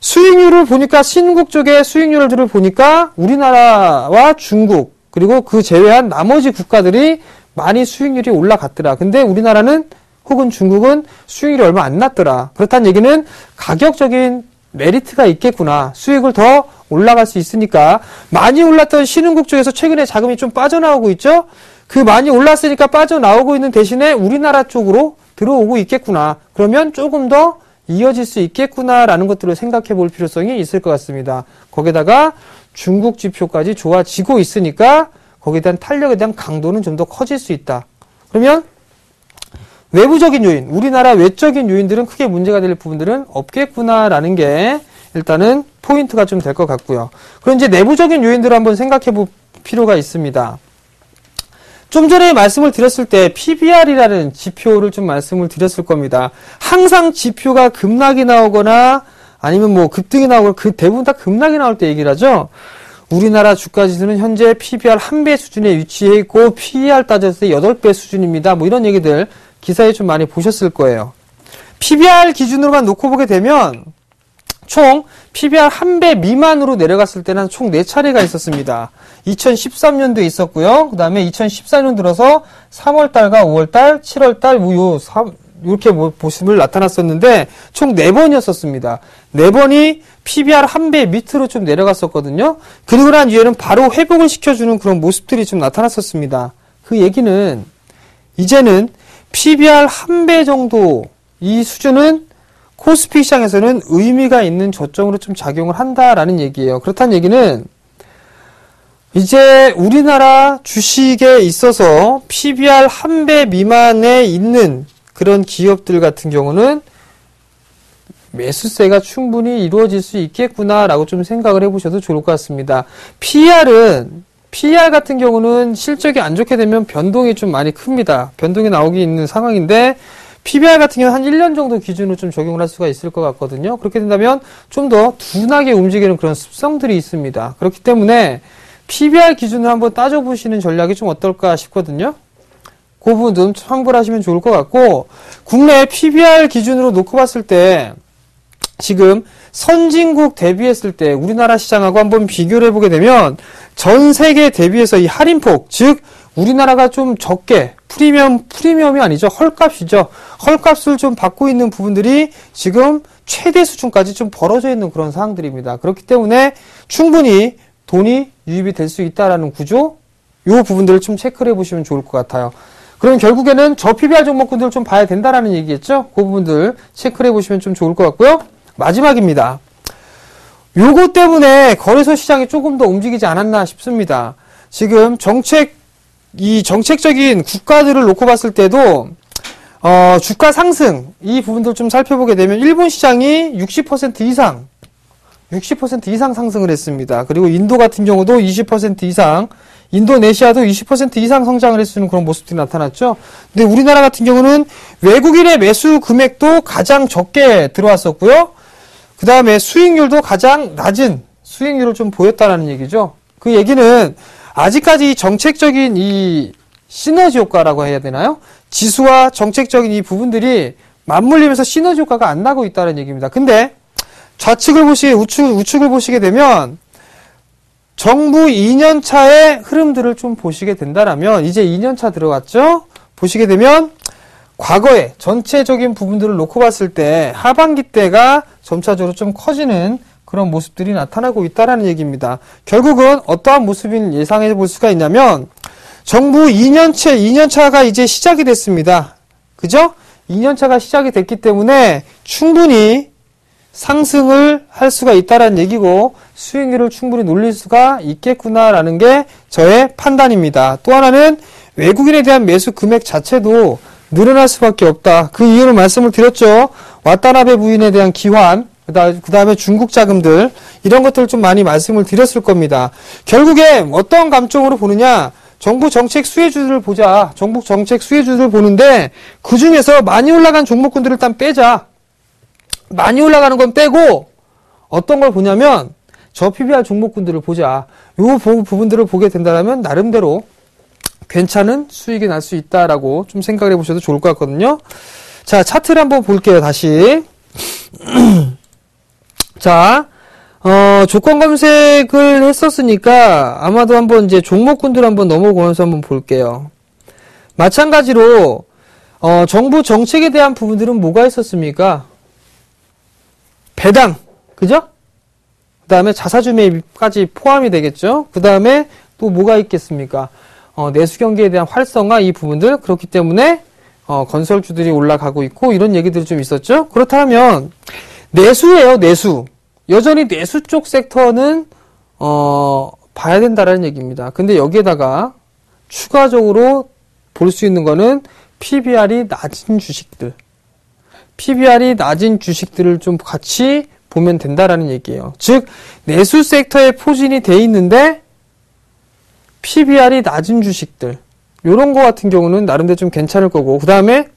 수익률을 보니까 신흥국 쪽의 수익률들을 보니까 우리나라와 중국 그리고 그 제외한 나머지 국가들이 많이 수익률이 올라갔더라. 근데 우리나라는 혹은 중국은 수익률이 얼마 안 났더라. 그렇다는 얘기는 가격적인 메리트가 있겠구나. 수익을 더 올라갈 수 있으니까 많이 올랐던 신흥국 쪽에서 최근에 자금이 좀 빠져나오고 있죠. 그 많이 올랐으니까 빠져나오고 있는 대신에 우리나라 쪽으로 들어오고 있겠구나. 그러면 조금 더 이어질 수 있겠구나라는 것들을 생각해 볼 필요성이 있을 것 같습니다. 거기다가 중국 지표까지 좋아지고 있으니까 거기에 대한 탄력에 대한 강도는 좀 더 커질 수 있다. 그러면 외부적인 요인, 우리나라 외적인 요인들은 크게 문제가 될 부분들은 없겠구나라는 게 일단은 포인트가 좀 될 것 같고요. 그럼 이제 내부적인 요인들을 한번 생각해 볼 필요가 있습니다. 좀 전에 말씀을 드렸을 때 PBR이라는 지표를 좀 말씀을 드렸을 겁니다. 항상 지표가 급락이 나오거나 아니면 뭐 급등이 나오거나 대부분 다 급락이 나올 때 얘기를 하죠. 우리나라 주가 지수는 현재 PBR 1배 수준에 위치해 있고 PER 따졌을 때 8배 수준입니다. 뭐 이런 얘기들 기사에 좀 많이 보셨을 거예요. PBR 기준으로만 놓고 보게 되면 총 PBR 1배 미만으로 내려갔을 때는 총 4차례가 있었습니다. 2013년도에 있었고요. 그 다음에 2014년 들어서 3월달과 5월달, 7월달 이렇게 모습을 나타났었는데 총 4번이었었습니다. 4번이 PBR 1배 밑으로 좀 내려갔었거든요. 그리고 난 뒤에는 바로 회복을 시켜주는 그런 모습들이 좀 나타났었습니다. 그 얘기는 이제는 PBR 1배 정도 이 수준은 코스피 시장에서는 의미가 있는 저점으로 좀 작용을 한다라는 얘기예요. 그렇다는 얘기는 이제 우리나라 주식에 있어서 PBR 1배 미만에 있는 그런 기업들 같은 경우는 매수세가 충분히 이루어질 수 있겠구나라고 좀 생각을 해보셔도 좋을 것 같습니다. PER 같은 경우는 실적이 안 좋게 되면 변동이 좀 많이 큽니다. 변동이 나오기 있는 상황인데 PBR 같은 경우는 한 1년 정도 기준으로 좀 적용을 할 수가 있을 것 같거든요. 그렇게 된다면 좀 더 둔하게 움직이는 그런 습성들이 있습니다. 그렇기 때문에 PBR 기준으로 한번 따져보시는 전략이 좀 어떨까 싶거든요. 그 부분 좀 참고를 하시면 좋을 것 같고, 국내 PBR 기준으로 놓고 봤을 때 지금 선진국 대비했을 때 우리나라 시장하고 한번 비교를 해보게 되면 전 세계 대비해서 이 할인폭, 즉 우리나라가 좀 적게 프리미엄이 아니죠. 헐값이죠. 헐값을 좀 받고 있는 부분들이 지금 최대 수준까지 좀 벌어져 있는 그런 상황들입니다. 그렇기 때문에 충분히 돈이 유입이 될 수 있다라는 구조, 요 부분들을 좀 체크를 해보시면 좋을 것 같아요. 그럼 결국에는 저 PBR 종목군들을 좀 봐야 된다라는 얘기겠죠? 그 부분들 체크를 해보시면 좀 좋을 것 같고요. 마지막입니다. 요거 때문에 거래소 시장이 조금 더 움직이지 않았나 싶습니다. 지금 정책적인 국가들을 놓고 봤을 때도 주가 상승 이 부분들 좀 살펴보게 되면 일본 시장이 60% 이상 상승을 했습니다. 그리고 인도 같은 경우도 20% 이상, 인도네시아도 20% 이상 성장을 했는 그런 모습들이 나타났죠. 근데 우리나라 같은 경우는 외국인의 매수 금액도 가장 적게 들어왔었고요. 그 다음에 수익률도 가장 낮은 수익률을 좀 보였다라는 얘기죠. 그 얘기는 아직까지 정책적인 이 시너지 효과라고 해야 되나요? 지수와 정책적인 이 부분들이 맞물리면서 시너지 효과가 안 나고 있다는 얘기입니다. 근데 우측을 보시게 되면 정부 2년차의 흐름들을 좀 보시게 된다라면 이제 2년차 들어갔죠? 보시게 되면 과거에 전체적인 부분들을 놓고 봤을 때 하반기 때가 점차적으로 좀 커지는 그런 모습들이 나타나고 있다라는 얘기입니다. 결국은 어떠한 모습을 예상해 볼 수가 있냐면 정부 2년차가 이제 시작이 됐습니다. 그죠? 2년차가 시작이 됐기 때문에 충분히 상승을 할 수가 있다라는 얘기고 수익률을 충분히 놀릴 수가 있겠구나라는 게 저의 판단입니다. 또 하나는 외국인에 대한 매수 금액 자체도 늘어날 수밖에 없다. 그 이유를 말씀을 드렸죠. 와타나베 부인에 대한 기환, 그 다음에 중국 자금들 이런 것들을 좀 많이 말씀을 드렸을 겁니다. 결국에 어떤 감정으로 보느냐, 정부 정책 수혜주들을 보자. 정부 정책 수혜주들을 보는데 그 중에서 많이 올라간 종목군들을 일단 빼자. 많이 올라가는 건 빼고 어떤 걸 보냐면 저 PBR 종목군들을 보자. 요 부분들을 보게 된다면 나름대로 괜찮은 수익이 날 수 있다라고 좀 생각을 해보셔도 좋을 것 같거든요. 자, 차트를 한번 볼게요. 다시. 자, 조건 검색을 했었으니까 아마도 한번 이제 종목군들 한번 넘어가면서 한번 볼게요. 마찬가지로 정부 정책에 대한 부분들은 뭐가 있었습니까? 배당, 그죠? 그 다음에 자사주 매입까지 포함이 되겠죠? 그 다음에 또 뭐가 있겠습니까? 내수 경기에 대한 활성화 이 부분들, 그렇기 때문에 건설주들이 올라가고 있고 이런 얘기들이 좀 있었죠? 그렇다면 내수예요, 내수. 여전히 내수 쪽 섹터는 봐야 된다라는 얘기입니다. 근데 여기에다가 추가적으로 볼 수 있는 거는 PBR이 낮은 주식들. PBR이 낮은 주식들을 좀 같이 보면 된다라는 얘기예요. 즉 내수 섹터에 포진이 돼 있는데 PBR이 낮은 주식들, 요런 거 같은 경우는 나름대로 좀 괜찮을 거고, 그 다음에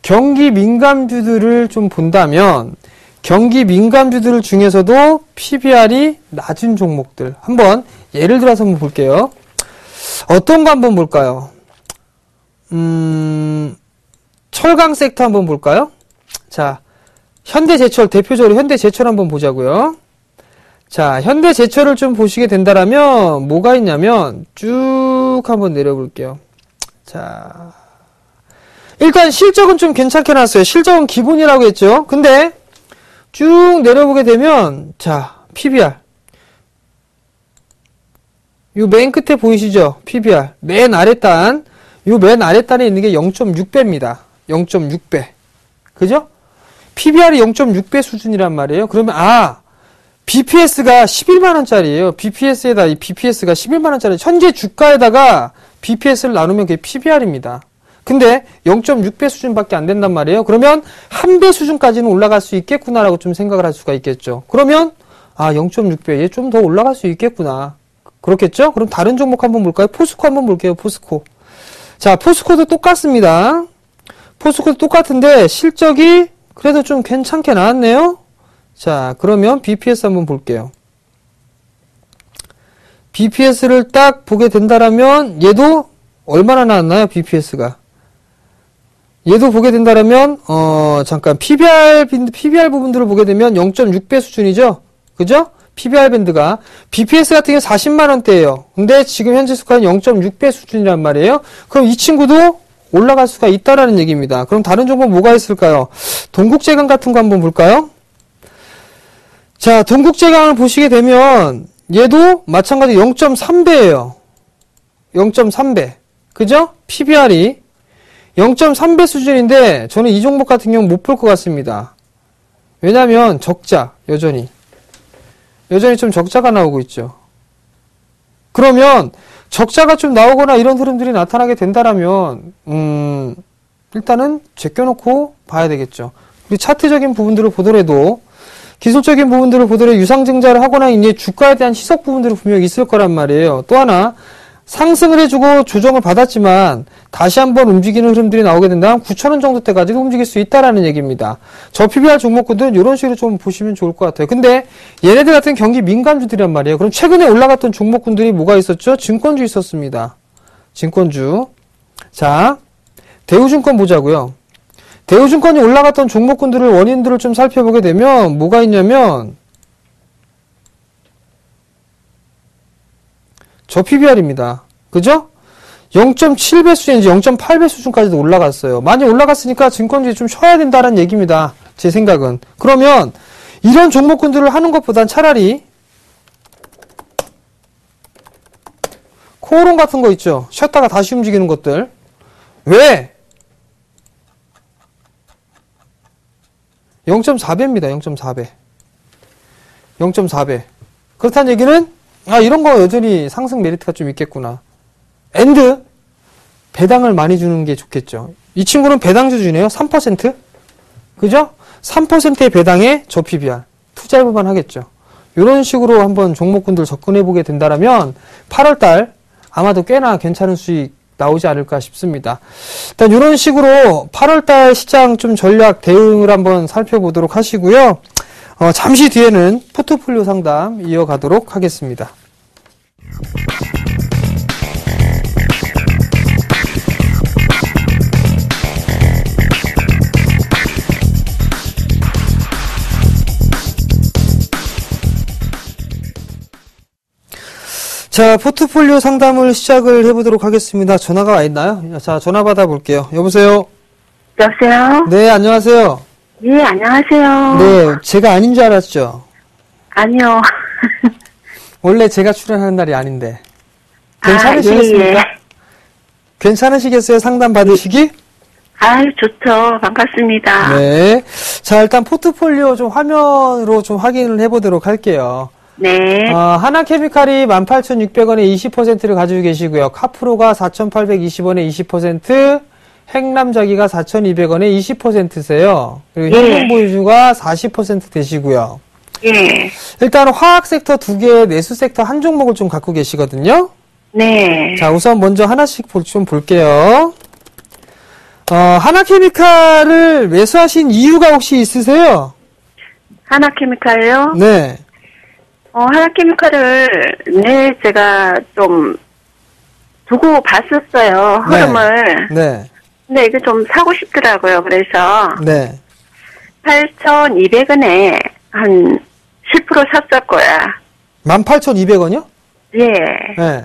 경기 민감주들을 좀 본다면, 경기 민감주들 중에서도 PBR이 낮은 종목들. 한번 예를 들어서 한번 볼게요. 어떤 거 한번 볼까요? 철강 섹터 한번 볼까요? 자, 현대제철, 대표적으로 현대제철 한번 보자고요. 자, 현대제철을 좀 보시게 된다라면 뭐가 있냐면 쭉 한번 내려볼게요. 자, 일단 실적은 좀 괜찮게 나왔어요. 실적은 기본이라고 했죠. 근데 쭉 내려보게 되면 자, PBR 요 맨 끝에 보이시죠? PBR 맨 아랫단, 요 맨 아랫단에 있는 게 0.6배입니다. 0.6배. 그죠? PBR이 0.6배 수준이란 말이에요. 그러면 BPS가 11만원짜리예요. BPS에다 이 BPS가 11만원짜리. 현재 주가에다가 BPS를 나누면 그게 PBR입니다. 근데 0.6배 수준밖에 안 된단 말이에요. 그러면 1배 수준까지는 올라갈 수 있겠구나라고 좀 생각을 할 수가 있겠죠. 그러면 0.6배 얘 좀 더 올라갈 수 있겠구나. 그렇겠죠? 그럼 다른 종목 한번 볼까요? 포스코 한번 볼게요. 포스코. 자, 포스코도 똑같습니다. 포스코도 똑같은데 실적이 그래도 좀 괜찮게 나왔네요. 자, 그러면 BPS 한번 볼게요. BPS를 딱 보게 된다라면 얘도 얼마나 나왔나요? BPS가. 얘도 보게 된다라면 잠깐 PBR 부분들을 보게 되면 0.6배 수준이죠. 그죠? PBR 밴드가 BPS 같은 경우 40만 원대예요. 근데 지금 현재 수가는 0.6배 수준이란 말이에요. 그럼 이 친구도 올라갈 수가 있다라는 얘기입니다. 그럼 다른 종목 뭐가 있을까요? 동국제강 같은 거 한번 볼까요? 자, 동국제강을 보시게 되면 얘도 마찬가지 0.3배예요. 0.3배. 그죠? PBR이 0.3배 수준인데 저는 이 종목 같은 경우 못 볼 것 같습니다. 왜냐면 적자, 여전히 좀 적자가 나오고 있죠. 그러면 적자가 좀 나오거나 이런 흐름들이 나타나게 된다라면 일단은 제껴놓고 봐야 되겠죠. 우리 차트적인 부분들을 보더라도 기술적인 부분들을 보더라도 유상증자를 하거나 이제 주가에 대한 희석 부분들이 분명히 있을 거란 말이에요. 또 하나 상승을 해주고 조정을 받았지만 다시 한번 움직이는 흐름들이 나오게 된다면 9,000원 정도 때까지도 움직일 수 있다라는 얘기입니다. 저 PBR 종목군들은 이런 식으로 좀 보시면 좋을 것 같아요. 근데 얘네들 같은 경기 민감주들이란 말이에요. 그럼 최근에 올라갔던 종목군들이 뭐가 있었죠? 증권주 있었습니다. 증권주. 자, 대우증권 보자고요. 대우증권이 올라갔던 종목군들을 원인들을 좀 살펴보게 되면 뭐가 있냐면 저 PBR입니다. 그죠? 0.7배 수준인지 0.8배 수준까지도 올라갔어요. 많이 올라갔으니까 증권주에 좀 쉬어야 된다는 얘기입니다. 제 생각은. 그러면 이런 종목군들을 하는 것보단 차라리 코오롱 같은 거 있죠? 쉬었다가 다시 움직이는 것들. 왜? 0.4배입니다. 0.4배. 0.4배. 그렇다는 얘기는 이런 거 여전히 상승 메리트가 좀 있겠구나. 엔드 배당을 많이 주는 게 좋겠죠. 이 친구는 배당 수준이에요. 3%? 그죠? 3%의 배당에 저 PBR 투자해볼만 하겠죠. 이런 식으로 한번 종목군들 접근해보게 된다면 8월달 아마도 꽤나 괜찮은 수익 나오지 않을까 싶습니다. 일단 이런 식으로 8월달 시장 좀 전략 대응을 한번 살펴보도록 하시고요. 잠시 뒤에는 포트폴리오 상담 이어가도록 하겠습니다. 자, 포트폴리오 상담을 시작을 해보도록 하겠습니다. 전화가 와 있나요? 자, 전화 받아볼게요. 여보세요? 여보세요? 네, 안녕하세요. 예, 안녕하세요. 네, 제가 아닌 줄 알았죠? 아니요. 원래 제가 출연하는 날이 아닌데. 괜찮으시겠습니까? 예, 예. 괜찮으시겠어요? 상담 받으시기? 아유, 좋죠. 반갑습니다. 네. 자, 일단 포트폴리오 좀 화면으로 좀 확인을 해보도록 할게요. 네. 하나케미칼이 18,600원에 20%를 가지고 계시고요. 카프로가 4,820원에 20%, 행남자기가 4,200원에 20%세요. 그리고 예. 현대보유주가 40% 되시고요. 예. 일단 화학 섹터 2개, 내수 섹터 한 종목을 좀 갖고 계시거든요. 네. 자, 우선 먼저 하나씩 좀 볼게요. 하나케미칼을 매수하신 이유가 혹시 있으세요? 하나케미칼요? 네. 하나케미칼을, 네, 제가 좀 두고 봤었어요. 흐름을. 네. 근데 이거 좀 사고 싶더라고요. 그래서 네. 8,200원에 한 10% 샀었고요. 18,200원이요? 예. 네.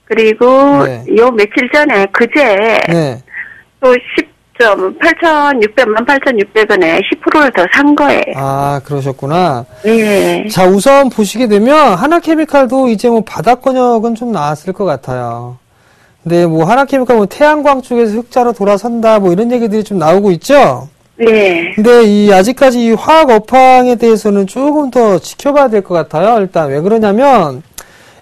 그리고 네. 요 며칠 전에 그제 네. 또 18,600원에 10%를 더 산 거예요. 아, 그러셨구나. 네. 자, 우선 보시게 되면 하나케미칼도 이제 뭐 바닥권역은 좀 나왔을 것 같아요. 근데 뭐 하나케미칼 뭐 태양광 쪽에서 흑자로 돌아선다 뭐 이런 얘기들이 좀 나오고 있죠. 네. 근데 아직까지 이 화학 업황에 대해서는 조금 더 지켜봐야 될 것 같아요. 일단 왜 그러냐면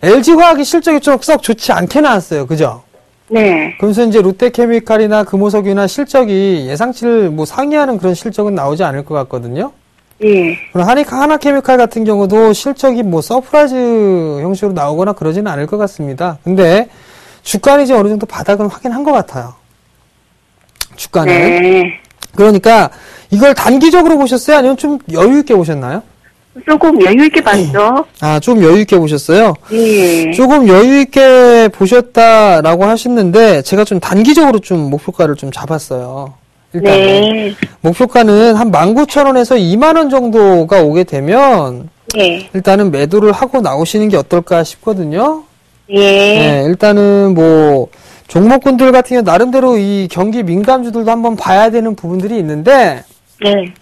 LG화학이 실적이 좀 썩 좋지 않게 나왔어요. 그죠? 네. 그러면서 이제 롯데케미칼이나 금호석유나 실적이 예상치를 뭐 상회하는 그런 실적은 나오지 않을 것 같거든요. 예. 그럼 하나케미칼 같은 경우도 실적이 뭐 서프라이즈 형식으로 나오거나 그러지는 않을 것 같습니다. 근데 주가는 이제 어느 정도 바닥은 확인한 것 같아요. 주가는. 네. 그러니까 이걸 단기적으로 보셨어요? 아니면 좀 여유 있게 보셨나요? 조금 여유 있게 봤죠. 아, 좀 여유 있게 보셨어요? 예. 조금 여유 있게 보셨다라고 하셨는데 제가 좀 단기적으로 좀 목표가를 좀 잡았어요. 일단 네. 목표가는 한 19,000원에서 2만원 정도가 오게 되면 예. 일단은 매도를 하고 나오시는 게 어떨까 싶거든요. 예. 네, 일단은 뭐 종목군들 같은 경우 나름대로 이 경기 민감주들도 한번 봐야 되는 부분들이 있는데 네.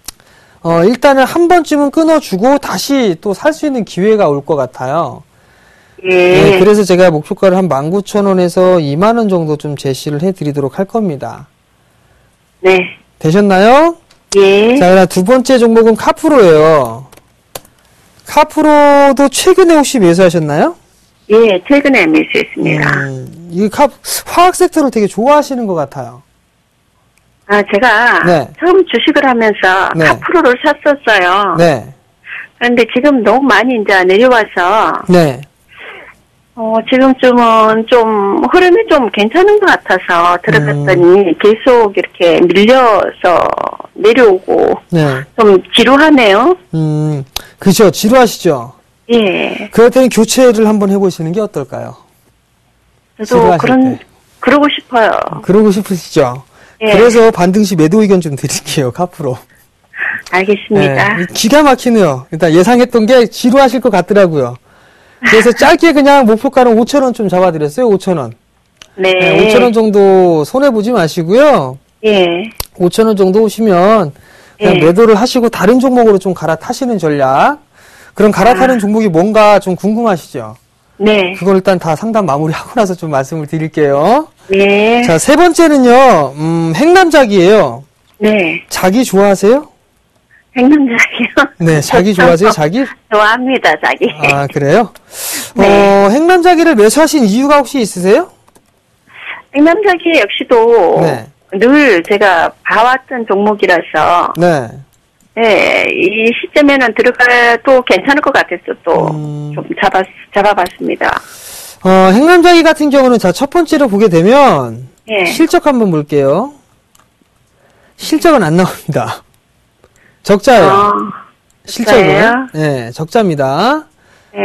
일단은 한 번쯤은 끊어주고 다시 또 살 수 있는 기회가 올 것 같아요. 예. 네, 그래서 제가 목표가를 한 19,000원에서 2만원 정도 좀 제시를 해드리도록 할 겁니다. 네. 되셨나요? 예. 자, 그럼 두 번째 종목은 카프로예요. 카프로도 최근에 혹시 매수하셨나요? 예, 최근에 매수했습니다. 이 화학 섹터를 되게 좋아하시는 것 같아요. 아, 제가 네. 처음 주식을 하면서 네. 카프로를 샀었어요. 네. 그런데 지금 너무 많이 이제 내려와서, 네. 지금쯤은 좀 흐름이 좀 괜찮은 것 같아서 들어갔더니 계속 이렇게 밀려서 내려오고 네. 좀 지루하네요. 그죠. 지루하시죠? 예. 그럴 때는 교체를 한번 해보시는 게 어떨까요? 저도 지루하실 때. 그러고 싶어요. 그러고 싶으시죠? 예. 그래서 반등시 매도 의견 좀 드릴게요, 카프로. 알겠습니다. 네, 기가 막히네요. 일단 예상했던 게 지루하실 것 같더라고요. 그래서 짧게 그냥 목표가는 5,000원 좀 잡아드렸어요, 5,000원. 네. 네, 5,000원 정도 손해보지 마시고요. 예. 5,000원 정도 오시면 그냥 예. 매도를 하시고 다른 종목으로 좀 갈아타시는 전략. 그럼 갈아타는 종목이 뭔가 좀 궁금하시죠? 네. 그걸 일단 다 상담 마무리하고 나서 좀 말씀을 드릴게요. 네. 자, 세 번째는요, 행남작이에요. 네. 자기 좋아하세요? 행남작이요? 네, 자기 좋아하세요, 자기? 좋아합니다, 자기. 아, 그래요? 네. 행남자기를 매수하신 이유가 혹시 있으세요? 행남작이 역시도 네. 늘 제가 봐왔던 종목이라서, 네. 네, 이 시점에는 들어가도 괜찮을 것 같아서 또 좀 잡아봤습니다. 행남자기 같은 경우는 자, 첫 번째로 보게 되면, 예. 실적 한번 볼게요. 실적은 안 나옵니다. 적자예요. 실적은. 네, 적자입니다. 예.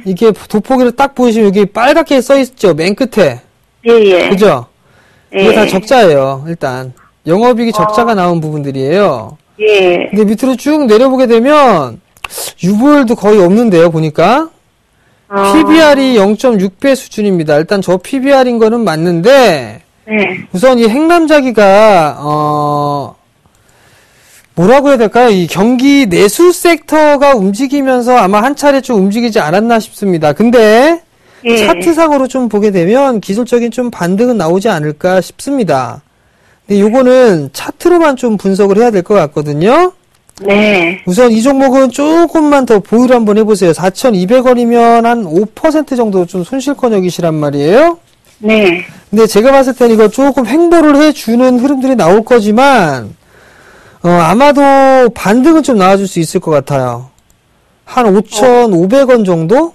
이게 돋보기를 딱 보시면 여기 빨갛게 써있죠, 맨 끝에. 예, 예. 그죠? 이게 예. 다 적자예요, 일단. 영업이익이 적자가 나온 부분들이에요. 예. 근데 밑으로 쭉 내려보게 되면, 유보율도 거의 없는데요, 보니까. PBR이 0.6배 수준입니다. 일단 저 PBR인 거는 맞는데, 네. 우선 이 행남자기가, 뭐라고 해야 될까요? 이 경기 내수 섹터가 움직이면서 아마 한 차례 좀 움직이지 않았나 싶습니다. 근데, 예. 차트상으로 좀 보게 되면 기술적인 좀 반등은 나오지 않을까 싶습니다. 근데 요거는 차트로만 좀 분석을 해야 될 것 같거든요. 네. 우선 이 종목은 조금만 더 보유를 한번 해보세요. 4,200원이면 한 5% 정도 좀 손실권역이시란 말이에요. 네. 근데 제가 봤을 땐 이거 조금 횡보를 해주는 흐름들이 나올 거지만, 아마도 반등은 좀 나와줄 수 있을 것 같아요. 한 5,500원 정도?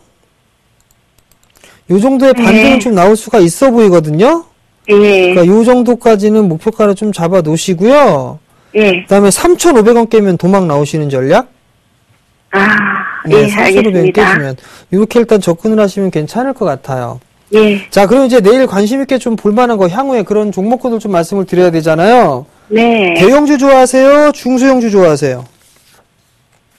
요 정도의 반등은 좀 나올 수가 있어 보이거든요. 예. 그러니까 요 정도까지는 목표가를 좀 잡아 놓으시고요. 예. 그다음에 3,500원 깨면 도망 나오시는 전략. 예, 3,500원 알겠습니다. 깨시면 이렇게 일단 접근을 하시면 괜찮을 것 같아요. 예. 자, 그럼 이제 내일 관심 있게 좀 볼만한 거 향후에 그런 종목군을 좀 말씀을 드려야 되잖아요. 네. 대형주 좋아하세요? 중소형주 좋아하세요?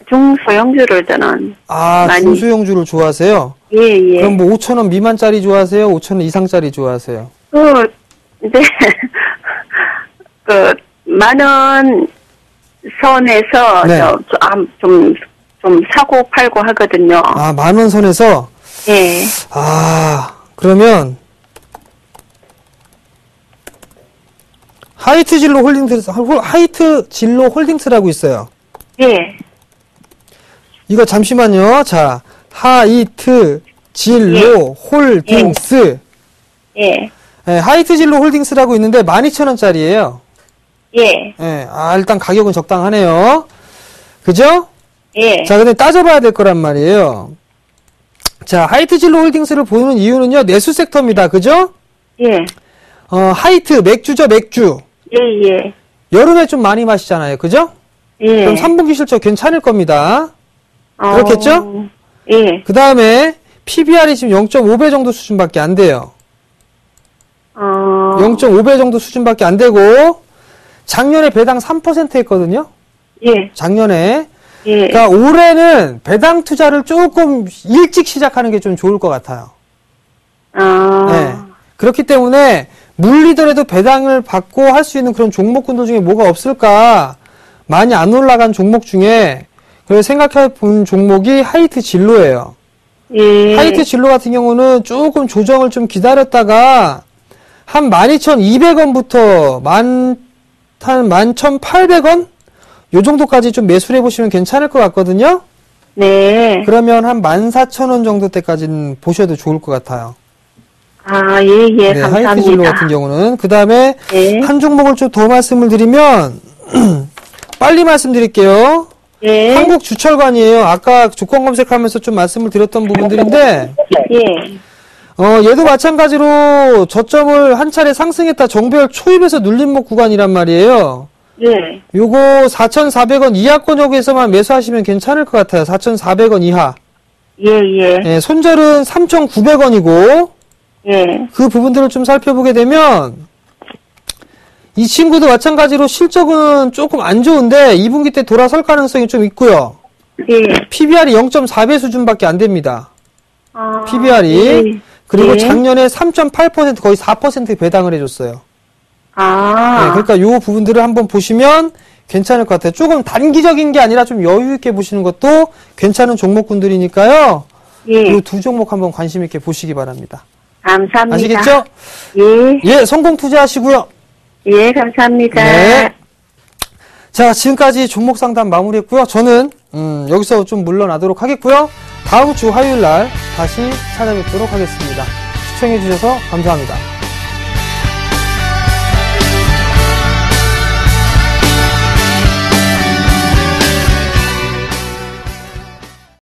중소형주를 저는. 많이. 중소형주를 좋아하세요? 예, 예. 그럼 뭐 5,000원 미만짜리 좋아하세요? 5,000원 이상짜리 좋아하세요? 네. 만원 선에서 네. 좀 사고 팔고 하거든요. 만원 선에서? 예. 그러면 하이트 진로 홀딩스라고 있어요. 예. 이거 잠시만요. 자, 하이트 진로 홀딩스. 예. 네, 하이트 진로 홀딩스라고 있는데 12,000원짜리예요. 예. 네, 일단 가격은 적당하네요. 그죠? 예. 자, 근데 따져봐야 될 거란 말이에요. 자, 하이트 진로 홀딩스를 보는 이유는요, 내수 섹터입니다. 그죠? 예. 하이트, 맥주죠, 맥주. 예, 예. 여름에 좀 많이 마시잖아요. 그죠? 예. 그럼 3분기 실적 괜찮을 겁니다. 그렇겠죠? 예. 그 다음에 PBR이 지금 0.5배 정도 수준밖에 안 돼요. 0.5배 정도 수준밖에 안 되고, 작년에 배당 3% 했거든요? 예. 작년에. 예. 그러니까 올해는 배당 투자를 조금 일찍 시작하는 게 좀 좋을 것 같아요. 네. 그렇기 때문에 물리더라도 배당을 받고 할 수 있는 그런 종목군들 중에 뭐가 없을까? 많이 안 올라간 종목 중에 그래서 생각해 본 종목이 하이트 진로예요. 예. 하이트 진로 같은 경우는 조금 조정을 좀 기다렸다가 한 12,200원부터 한 11,800원? 요 정도까지 좀 매수를 해보시면 괜찮을 것 같거든요? 네. 그러면 한 14,000원 정도 때까지는 보셔도 좋을 것 같아요. 예, 예. 네, 감사합니다. 하이트 진로 같은 경우는. 그 다음에 네. 한 종목을 좀 더 말씀을 드리면, 빨리 말씀드릴게요. 예. 한국주철관이에요. 아까 조건 검색하면서 좀 말씀을 드렸던 부분들인데, 예. 얘도 마찬가지로 저점을 한 차례 상승했다 정배열 초입에서 눌림목 구간이란 말이에요. 예. 요거 4,400원 이하권역에서만 매수하시면 괜찮을 것 같아요. 4,400원 이하. 예, 예. 예, 손절은 3,900원이고, 예. 그 부분들을 좀 살펴보게 되면, 이 친구도 마찬가지로 실적은 조금 안 좋은데, 2분기 때 돌아설 가능성이 좀 있고요. 예. PBR이 0.4배 수준밖에 안 됩니다. PBR이. 예. 그리고 예. 작년에 3.8% 거의 4% 배당을 해줬어요. 네, 아. 그러니까 요 부분들을 한번 보시면 괜찮을 것 같아요. 조금 단기적인 게 아니라 좀 여유 있게 보시는 것도 괜찮은 종목군들이니까요. 예. 요 두 종목 한번 관심 있게 보시기 바랍니다. 감사합니다. 아시겠죠? 예. 예, 성공 투자하시고요. 예, 감사합니다. 네. 자, 지금까지 종목 상담 마무리했고요. 저는 여기서 좀 물러나도록 하겠고요. 다음 주 화요일 날 다시 찾아뵙도록 하겠습니다. 시청해 주셔서 감사합니다.